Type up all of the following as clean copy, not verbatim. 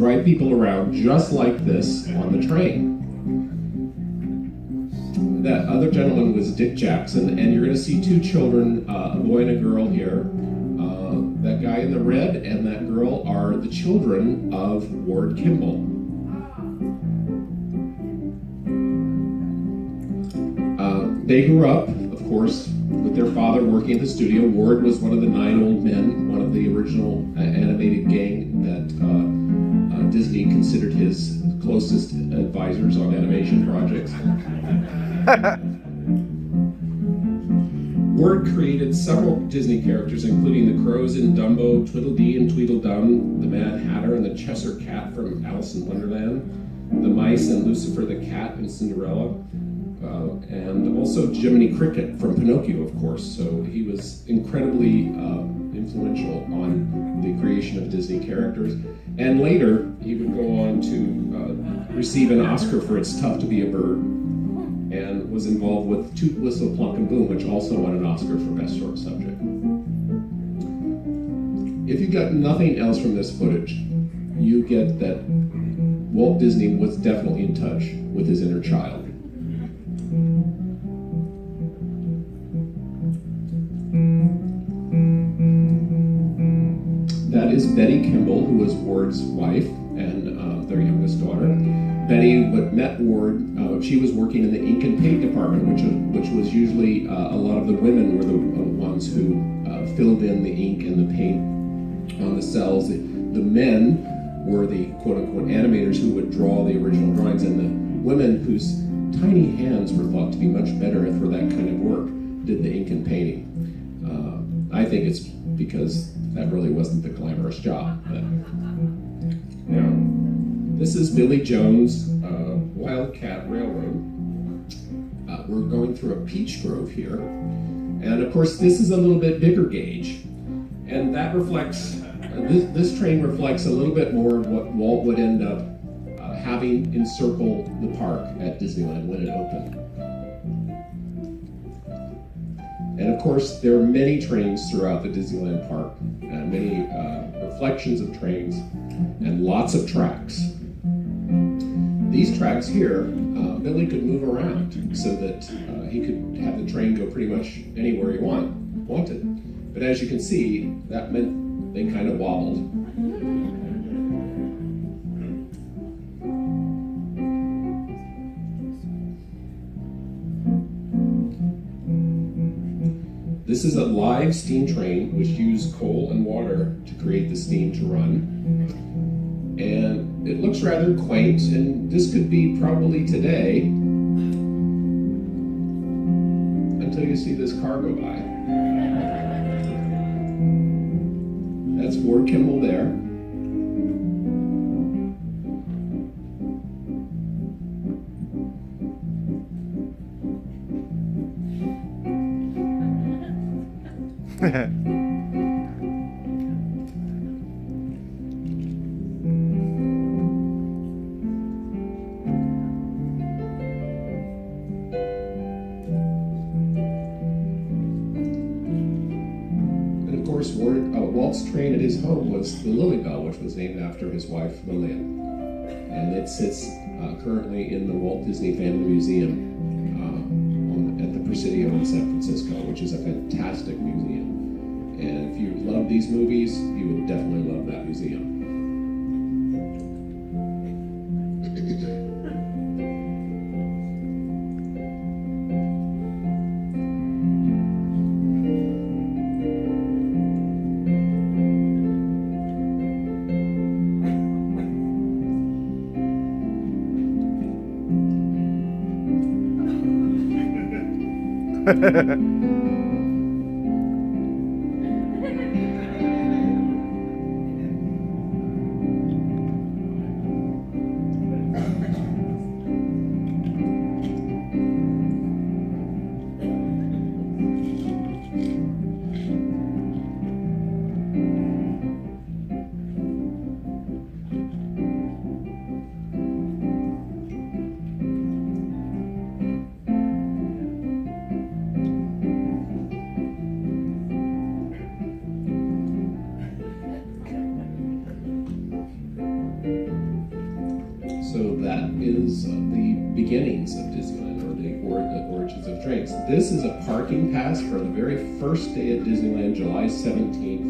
drive people around just like this on the train. That other gentleman was Dick Jackson, and you're going to see two children, a boy and a girl here. That guy in the red and that girl are the children of Ward Kimball. They grew up, of course, with their father working at the studio. Ward was one of the 9 old men, one of the original animated gang that Disney considered his closest advisors on animation projects. Ward created several Disney characters, including the crows in Dumbo, Tweedledee and Tweedledum, the Mad Hatter and the Cheshire Cat from Alice in Wonderland, the mice and Lucifer the Cat in Cinderella, and also Jiminy Cricket from Pinocchio, of course. So he was incredibly influential on the creation of Disney characters. And later, he would go on to receive an Oscar for It's Tough to Be a Bird, and was involved with Toot Whistle Plunk and Boom, which also won an Oscar for Best Short Subject. If you got nothing else from this footage, you get that Walt Disney was definitely in touch with his inner child. That is Betty Kimball, who was Ward's wife and their youngest daughter. Betty met Ward. She was working in the ink and paint department, which was usually a lot of the women were the ones who filled in the ink and the paint on the cells. The men were the quote-unquote animators who would draw the original drawings, and the women, whose tiny hands were thought to be much better for that kind of work, did the ink and painting. I think it's because that really wasn't the glamorous job. But, this is Billy Jones' Wildcat Railroad. We're going through a peach grove here. And of course, this is a little bit bigger gauge. And that reflects, this train reflects a little bit more of what Walt would end up having encircle the park at Disneyland when it opened. And of course, there are many trains throughout the Disneyland park, and many reflections of trains, and lots of tracks. These tracks here, Billy could move around so that he could have the train go pretty much anywhere he wanted. But as you can see, that meant they kind of wobbled. This is a live steam train which used coal and water to create the steam to run. And it looks rather quaint, and this could be probably today until you see this car go by. That's Ward Kimball there. Walt's train at his home was the Lily Bell, which was named after his wife Lillian, and it sits currently in the Walt Disney Family Museum at the Presidio in San Francisco, which is a fantastic museum. And if you love these movies, you would definitely love that museum. So that is the beginnings of Disneyland, or the origins of drinks. This is a parking pass for the very first day at Disneyland, July 17th,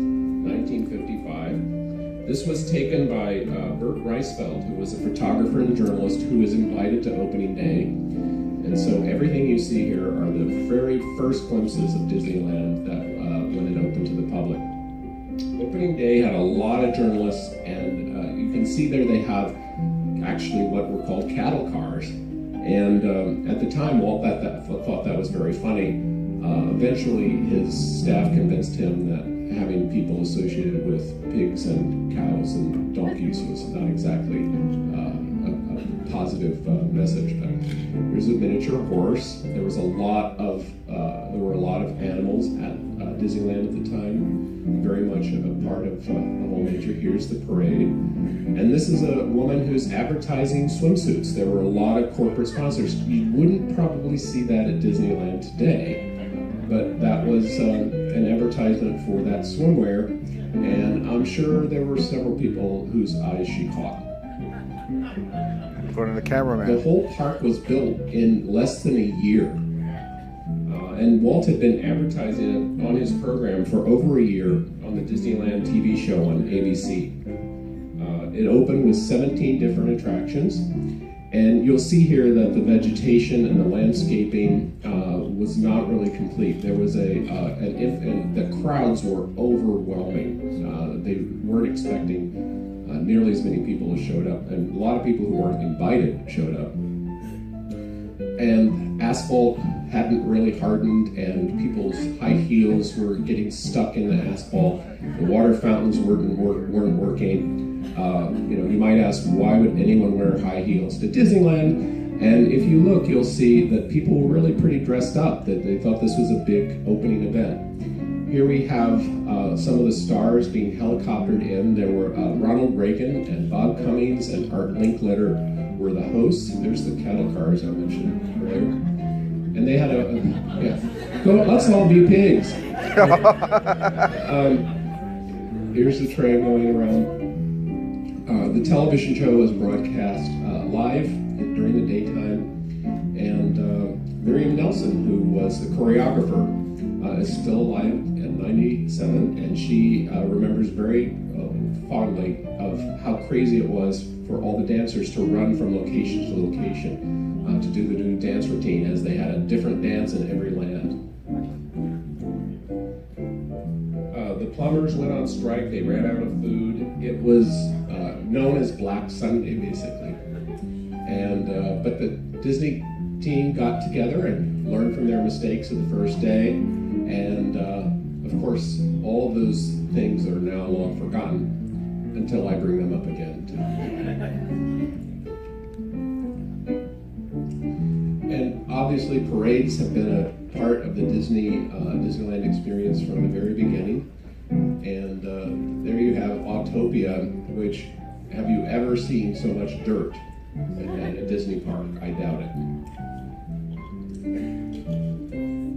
1955. This was taken by Bert Reisfeld, who was a photographer and journalist who was invited to opening day. And so everything you see here are the very first glimpses of Disneyland that when it opened to the public. Opening day had a lot of journalists, and you can see there they have actually what were called cattle cars. And at the time, Walt thought that was very funny. Eventually, his staff convinced him that having people associated with pigs and cows and donkeys was not exactly a positive message. But there's a miniature horse. There were a lot of animals at Disneyland at the time. Very much a part of the whole nature. Here's the parade. And this is a woman who's advertising swimsuits. There were a lot of corporate sponsors. You wouldn't probably see that at Disneyland today, but that was an advertisement for that swimwear, and I'm sure there were several people whose eyes she caught. According to the cameraman. The whole park was built in less than a year. And Walt had been advertising it on his program for over a year on the Disneyland TV show on ABC. It opened with 17 different attractions, and you'll see here that the vegetation and the landscaping was not really complete. There was the crowds were overwhelming. They weren't expecting nearly as many people as showed up, and a lot of people who weren't invited showed up. And asphalt hadn't really hardened, and people's high heels were getting stuck in the asphalt. The water fountains weren't working. You might ask, why would anyone wear high heels to Disneyland? And if you look, you'll see that people were really pretty dressed up, that they thought this was a big opening event. Here we have some of the stars being helicoptered in. There were Ronald Reagan and Bob Cummings and Art Linkletter were the hosts. There's the cattle cars I mentioned earlier. And they had let's all be pigs. Here's the train going around. The television show was broadcast live during the daytime, and Miriam Nelson, who was the choreographer, is still alive at 97, and she remembers very fondly of how crazy it was for all the dancers to run from location to location to do the new dance routine, as they had a different dance in every land. The plumbers went on strike. They ran out of food. It was known as Black Sunday, basically. And but the Disney team got together and learned from their mistakes of the first day. And of course, all of those things are now long forgotten until I bring them up again. And obviously, parades have been a part of the Disneyland experience from the very beginning. And there you have Autopia, which, have you ever seen so much dirt at a Disney park? I doubt it.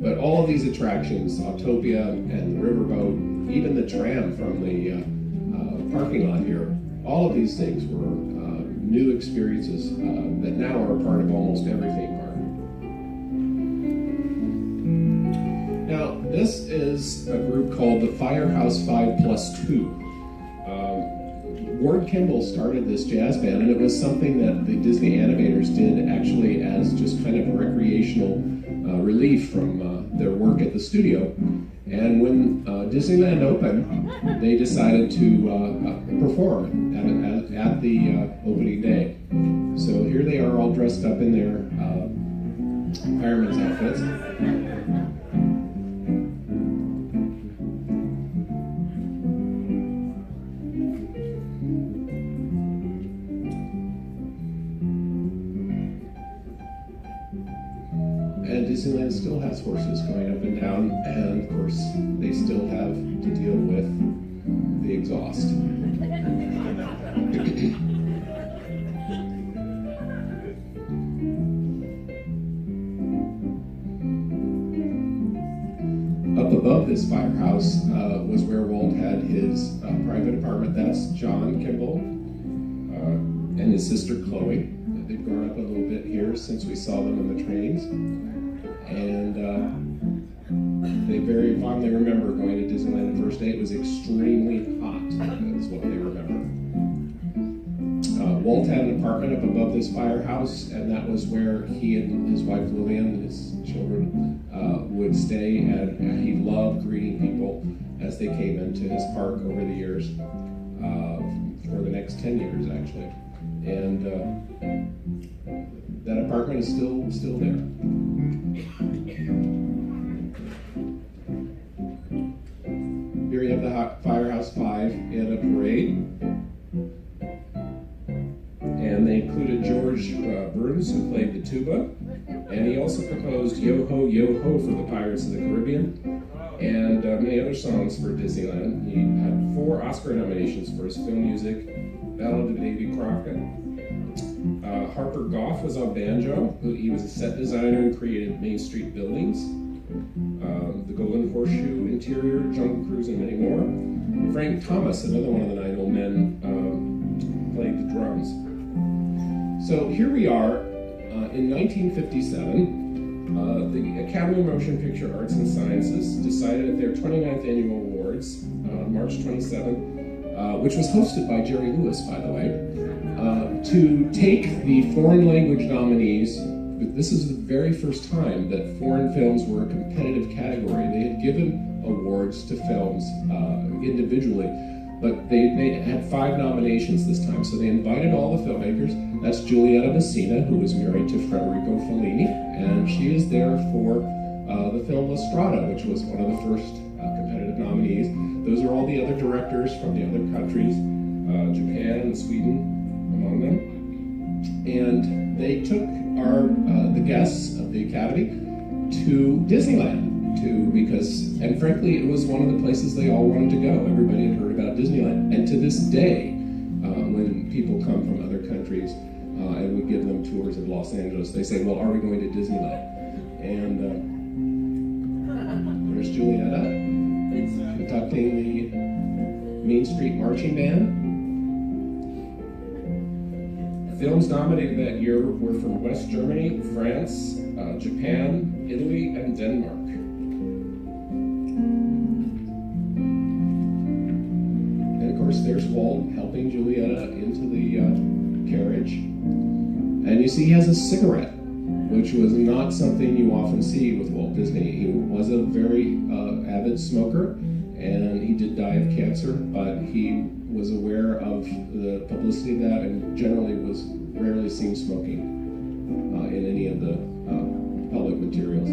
But all of these attractions, Autopia and the riverboat, even the tram from the parking lot here, all of these things were new experiences that now are a part of almost every theme park. Now, this is a group called the Firehouse 5+2. Ward Kimball started this jazz band, and it was something that the Disney animators did actually as just kind of recreational relief from their work at the studio. And when Disneyland opened, they decided to perform at the opening day. So here they are all dressed up in their firemen's outfits. And Disneyland still has horses going up and down, and of course, they still have to deal with the exhaust. Up above this firehouse was where Walt had his private apartment. That's John Kimball. And his sister Chloe. They've grown up a little bit here since we saw them in the trains. And they very fondly remember going to Disneyland the first day. It was extremely hot, is what they remember. Walt had an apartment up above this firehouse, and that was where he and his wife Lillian and his children would stay, and he loved greeting people as they came into his park over the years, for the next 10 years actually. And that apartment is still there. Here you have the Firehouse 5 in a parade. And they included George Burns, who played the tuba, and he also composed Yo Ho, Yo Ho for the Pirates of the Caribbean, and many other songs for Disneyland. He had 4 Oscar nominations for his film music, Ballad of Davy Crockett. Harper Goff was on banjo. He was a set designer and created Main Street buildings, the Golden Horseshoe interior, Jungle Cruise, and many more. Frank Thomas, another one of the 9 Old Men, played the drums. So here we are in 1957. The Academy of Motion Picture Arts and Sciences decided at their 29th annual awards on March 27th, which was hosted by Jerry Lewis, by the way, to take the foreign language nominees. This is the very first time that foreign films were a competitive category. They had given awards to films individually, but they had 5 nominations this time. So they invited all the filmmakers. That's Giulietta Messina, who was married to Federico Fellini, and she is there for the film La Strada, which was one of the first competitive nominees. Those are all the other directors from the other countries, Japan and Sweden among them. And they took the guests of the Academy to Disneyland, and frankly, it was one of the places they all wanted to go. Everybody had heard about Disneyland, and to this day, when people come from other countries and we give them tours of Los Angeles, they say, well, are we going to Disneyland? And there's Giulietta conducting the Main Street Marching Band. Films nominated that year were from West Germany, France, Japan, Italy, and Denmark. And of course, there's Walt helping Giulietta into the carriage. And you see he has a cigarette, which was not something you often see with Walt Disney. He was a very avid smoker, and he did die of cancer, but he was aware of the publicity of that and generally was rarely seen smoking in any of the public materials.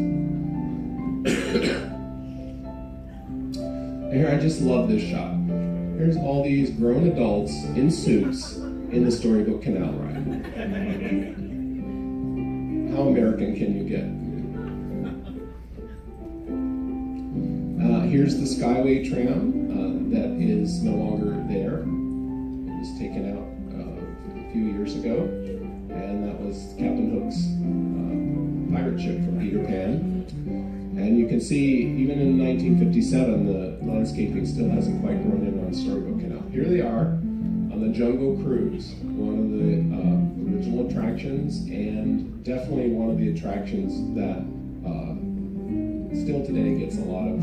Here, I just love this shot. Here's all these grown adults in suits in the Storybook Canal ride. How American can you get? Here's the Skyway tram that is no longer there. It was taken out a few years ago, and that was Captain Hook's pirate ship from Peter Pan. And you can see, even in 1957, the landscaping still hasn't quite grown in on Storybook Canal. Here they are on the Jungle Cruise, one of the original attractions, and definitely one of the attractions that still today gets a lot of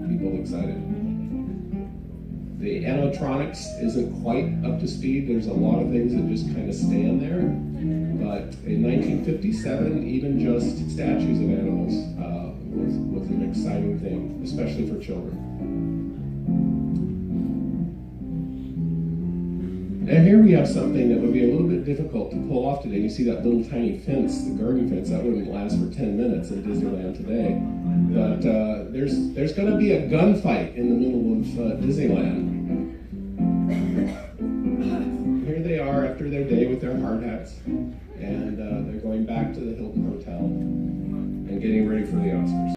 people excited. The animatronics isn't quite up to speed. There's a lot of things that just kind of stand there. But in 1957, even just statues of animals was an exciting thing, especially for children. And here we have something that would be a little bit difficult to pull off today. You see that little tiny fence, the garden fence, that wouldn't last for 10 minutes in Disneyland today. But there's going to be a gunfight in the middle of Disneyland. Here they are after their day with their hard hats, and they're going back to the Hilton Hotel and getting ready for the Oscars.